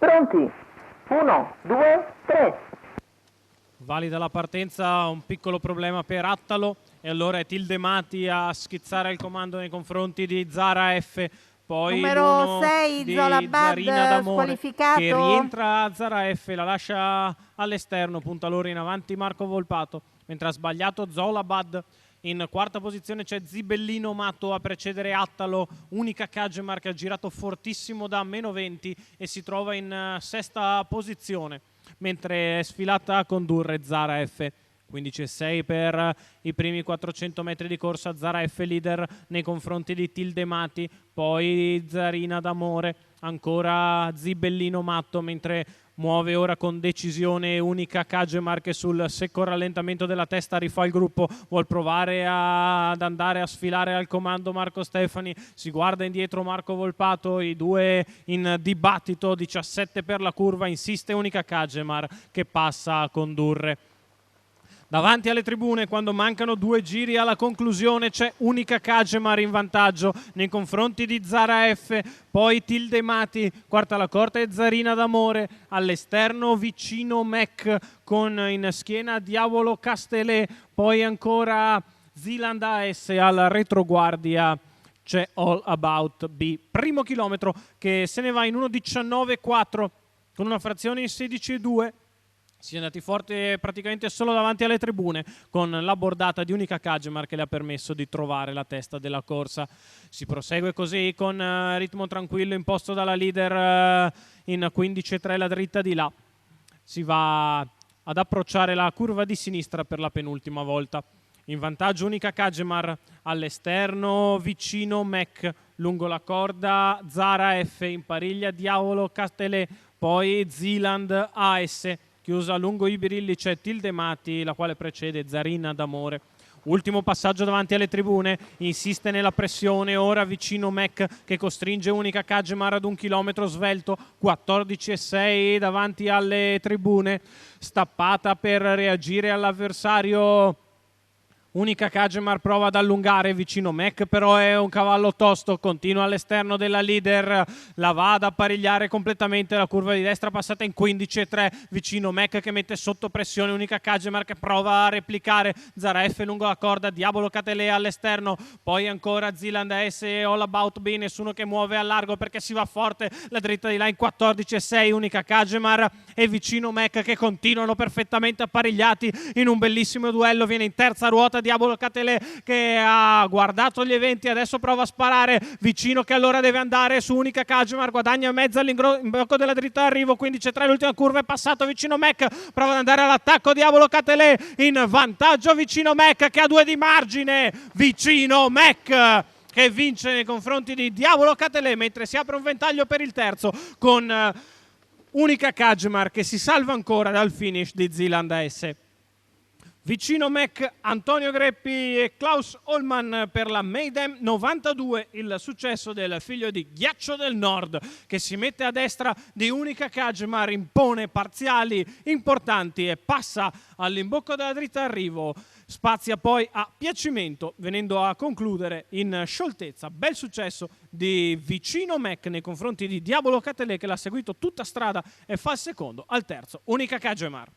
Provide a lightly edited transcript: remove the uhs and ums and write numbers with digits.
Pronti? 1, 2, 3. Valida la partenza, un piccolo problema per Attalo e allora è Tildemati a schizzare il comando nei confronti di Zara F. Poi numero 6 di Zolabad Zarina D'Amore squalificato, che rientra a Zara F, la lascia all'esterno, punta loro in avanti Marco Volpato, mentre ha sbagliato Zolabad. In quarta posizione c'è Zibellino Matto a precedere Attalo, unica Kagemar che ha girato fortissimo da meno 20 e si trova in sesta posizione, mentre è sfilata a condurre Zara F. 15,6 per i primi 400 metri di corsa, Zara F leader nei confronti di Tildemati, poi Zarina D'Amore, ancora Zibellino Matto, mentre muove ora con decisione unica Kagemar che sul secco rallentamento della testa rifà il gruppo, vuol provare ad andare a sfilare al comando Marco Stefani, si guarda indietro Marco Volpato, i due in dibattito, 17 per la curva, insiste unica Kagemar che passa a condurre. Davanti alle tribune, quando mancano 2 giri alla conclusione, c'è unica Kagemar in vantaggio nei confronti di Zara F, poi Tildemati, quarta alla corta e Zarina D'Amore, all'esterno vicino Mac con in schiena Diavolo Castellet, poi ancora Zealand AS alla retroguardia. C'è All About B, primo chilometro che se ne va in 1:19,4 con una frazione in 16,2. Si è andati forte praticamente solo davanti alle tribune con la bordata di unica Kagemar che le ha permesso di trovare la testa della corsa. Si prosegue così con ritmo tranquillo imposto dalla leader in 15,3 la dritta di là. Si va ad approcciare la curva di sinistra per la penultima volta. In vantaggio unica Kagemar, all'esterno vicino Mac, lungo la corda Zara F, in pariglia Diavolo Castellet, poi Zealand AS. Chiusa lungo i birilli c'è Tildemati, la quale precede Zarina D'Amore. Ultimo passaggio davanti alle tribune, insiste nella pressione, ora vicino Mac che costringe unica Kagemar ad 1 chilometro svelto, 14,6 davanti alle tribune, stappata per reagire all'avversario. Unica Kagemar prova ad allungare vicino Mac, però è un cavallo tosto, continua all'esterno della leader, la va ad apparigliare completamente, la curva di destra passata in 15,3 vicino Mac che mette sotto pressione unica Kagemar che prova a replicare, Zara F lungo la corda, Diavolo Castellet all'esterno, poi ancora Zealand AS e All About B, nessuno che muove a largo perché si va forte, la dritta di là in 14,6 unica Kagemar e vicino Mac che continuano perfettamente apparigliati in un bellissimo duello, viene in terza ruota Diavolo Castellet che ha guardato gli eventi, adesso prova a sparare vicino che allora deve andare su unica Kagemar, guadagna mezza all'imbrocco della dritta d'arrivo, 15,3 l'ultima curva, è passato vicino Mac, prova ad andare all'attacco Diavolo Castellet in vantaggio vicino Mac che ha 2 di margine, vicino Mac che vince nei confronti di Diavolo Castellet, mentre si apre un ventaglio per il terzo con unica Kagemar che si salva ancora dal finish di Zealand AS. Vicino Mac, Antonio Greppi e Klaus Hollmann per la Maiden 92, il successo del figlio di Ghiaccio del Nord che si mette a destra di unica Kagemar, impone parziali importanti e passa all'imbocco della dritta arrivo, spazia poi a piacimento venendo a concludere in scioltezza. Bel successo di vicino Mac nei confronti di Diavolo Castellet che l'ha seguito tutta strada e fa il secondo, al terzo unica Kagemar.